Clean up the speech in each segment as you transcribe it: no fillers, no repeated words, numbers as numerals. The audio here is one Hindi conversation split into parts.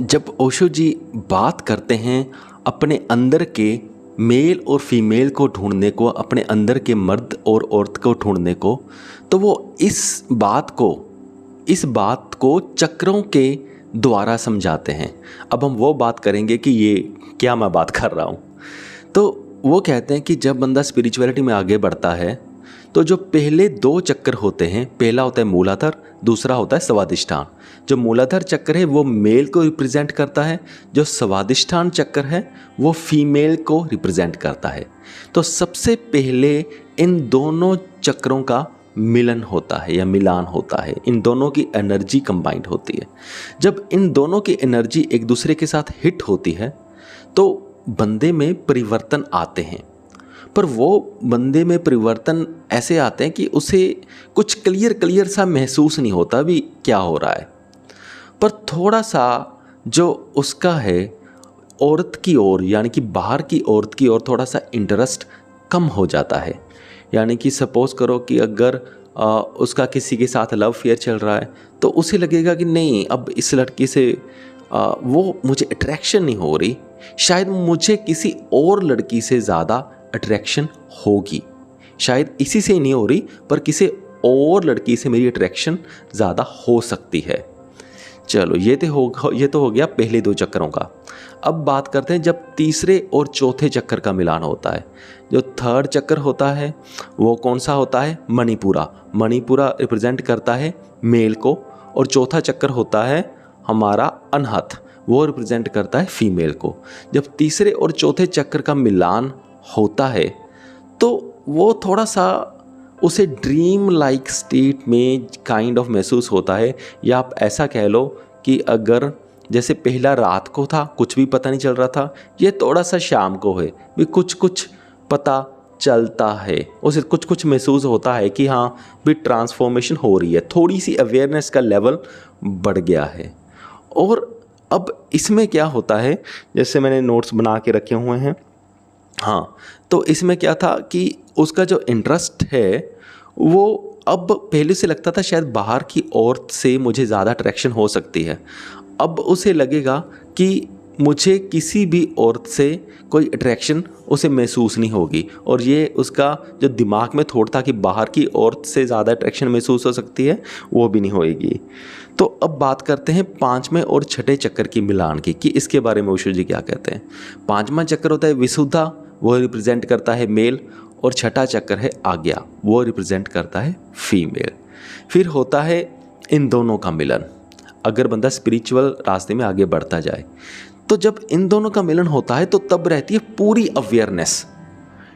जब ओशो जी बात करते हैं अपने अंदर के मेल और फीमेल को ढूंढने को, अपने अंदर के मर्द और औरत को ढूंढने को, तो वो इस बात को चक्रों के द्वारा समझाते हैं। अब हम वो बात करेंगे कि ये क्या मैं बात कर रहा हूँ। तो वो कहते हैं कि जब बंदा स्पिरिचुअलिटी में आगे बढ़ता है तो जो पहले 2 चक्कर होते हैं, पहला होता है मूलाधार, दूसरा होता है स्वादिष्ठान। जो मूलाधार चक्कर है वो मेल को रिप्रेजेंट करता है, जो स्वादिष्ठान चक्कर है वो फीमेल को रिप्रेजेंट करता है। तो सबसे पहले इन दोनों चक्रों का मिलन होता है या मिलान होता है, इन दोनों की एनर्जी कंबाइंड होती है। जब इन दोनों की एनर्जी एक दूसरे के साथ हिट होती है तो बंदे में परिवर्तन आते हैं। पर वो बंदे में परिवर्तन ऐसे आते हैं कि उसे कुछ क्लियर सा महसूस नहीं होता भी क्या हो रहा है, पर थोड़ा सा जो उसका है औरत की ओर, यानी कि बाहर की औरत की ओर थोड़ा सा इंटरेस्ट कम हो जाता है। यानी कि सपोज़ करो कि अगर उसका किसी के साथ लव फेयर चल रहा है तो उसे लगेगा कि नहीं, अब इस लड़की से वो मुझे अट्रैक्शन नहीं हो रही, शायद मुझे किसी और लड़की से ज़्यादा अट्रैक्शन होगी, शायद इसी से नहीं हो रही पर किसी और लड़की से मेरी अट्रैक्शन ज़्यादा हो सकती है। चलो ये तो हो गया पहले 2 चक्करों का। अब बात करते हैं जब तीसरे और चौथे चक्कर का मिलान होता है। जो 3rd चक्कर होता है वो कौन सा होता है? मणिपुरा रिप्रेजेंट करता है मेल को, और चौथा चक्कर होता है हमारा अनहत, वो रिप्रेजेंट करता है फीमेल को। जब तीसरे और चौथे चक्कर का मिलान होता है तो वो थोड़ा सा उसे ड्रीम लाइक स्टेट में काइंड ऑफ महसूस होता है। या आप ऐसा कह लो कि अगर जैसे पहला रात को था, कुछ भी पता नहीं चल रहा था, ये थोड़ा सा शाम को है भी कुछ पता चलता है, उसे कुछ महसूस होता है कि हाँ भी ट्रांसफॉर्मेशन हो रही है, थोड़ी सी अवेयरनेस का लेवल बढ़ गया है। और अब इसमें क्या होता है, जैसे मैंने नोट्स बना के रखे हुए हैं, हाँ, तो इसमें क्या था कि उसका जो इंटरेस्ट है वो अब पहले से लगता था शायद बाहर की औरत से मुझे ज़्यादा अट्रैक्शन हो सकती है, अब उसे लगेगा कि मुझे किसी भी औरत से कोई अट्रैक्शन उसे महसूस नहीं होगी। और ये उसका जो दिमाग में थॉट था कि बाहर की औरत से ज़्यादा अट्रैक्शन महसूस हो सकती है, वो भी नहीं होएगी। तो अब बात करते हैं 5वें और 6ठे चक्कर की मिलान की, कि इसके बारे में ओशो जी क्या कहते हैं। 5वां चक्कर होता है विशुद्धा, वो रिप्रेजेंट करता है मेल, और 6ठा चक्कर है आज्ञा, वो रिप्रेजेंट करता है फीमेल। फिर होता है इन दोनों का मिलन, अगर बंदा स्पिरिचुअल रास्ते में आगे बढ़ता जाए तो जब इन दोनों का मिलन होता है तो तब रहती है पूरी अवेयरनेस।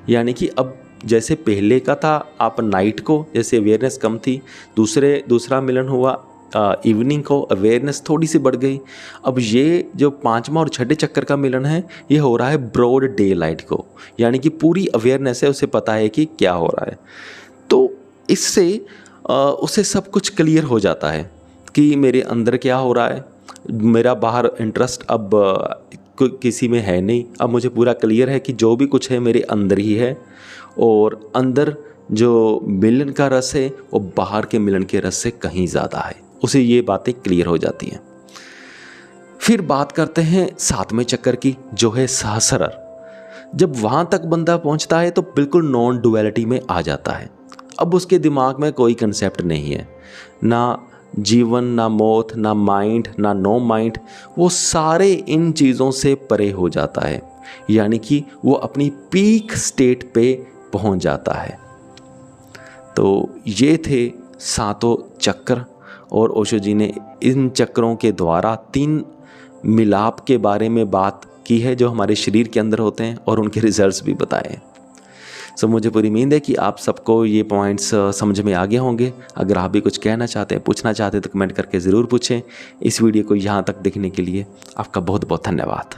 यानी कि अब जैसे पहले का था आप नाइट को जैसे अवेयरनेस कम थी, दूसरा मिलन हुआ इवनिंग को, अवेयरनेस थोड़ी सी बढ़ गई। अब ये जो 5वां और 6ठे चक्कर का मिलन है ये हो रहा है ब्रॉड डे लाइट को, यानी कि पूरी अवेयरनेस है, उसे पता है कि क्या हो रहा है। तो इससे उसे सब कुछ क्लियर हो जाता है कि मेरे अंदर क्या हो रहा है, मेरा बाहर इंटरेस्ट अब किसी में है नहीं, अब मुझे पूरा क्लियर है कि जो भी कुछ है मेरे अंदर ही है, और अंदर जो मिलन का रस है वो बाहर के मिलन के रस से कहीं ज़्यादा है, उसे ये बातें क्लियर हो जाती हैं। फिर बात करते हैं 7वें चक्कर की, जो है सहस्रार। जब वहाँ तक बंदा पहुँचता है तो बिल्कुल नॉन डुअलिटी में आ जाता है। अब उसके दिमाग में कोई कंसेप्ट नहीं है, ना जीवन, ना मौत, ना माइंड, ना नो माइंड, वो सारे इन चीज़ों से परे हो जाता है। यानी कि वो अपनी पीक स्टेट पे पहुंच जाता है। तो ये थे 7 चक्र, और ओशो जी ने इन चक्रों के द्वारा 3 मिलाप के बारे में बात की है जो हमारे शरीर के अंदर होते हैं, और उनके रिजल्ट्स भी बताए हैं। सो मुझे पूरी उम्मीद है कि आप सबको ये पॉइंट्स समझ में आ गए होंगे। अगर आप भी कुछ कहना चाहते हैं, पूछना चाहते हैं तो कमेंट करके ज़रूर पूछें। इस वीडियो को यहाँ तक देखने के लिए आपका बहुत बहुत धन्यवाद।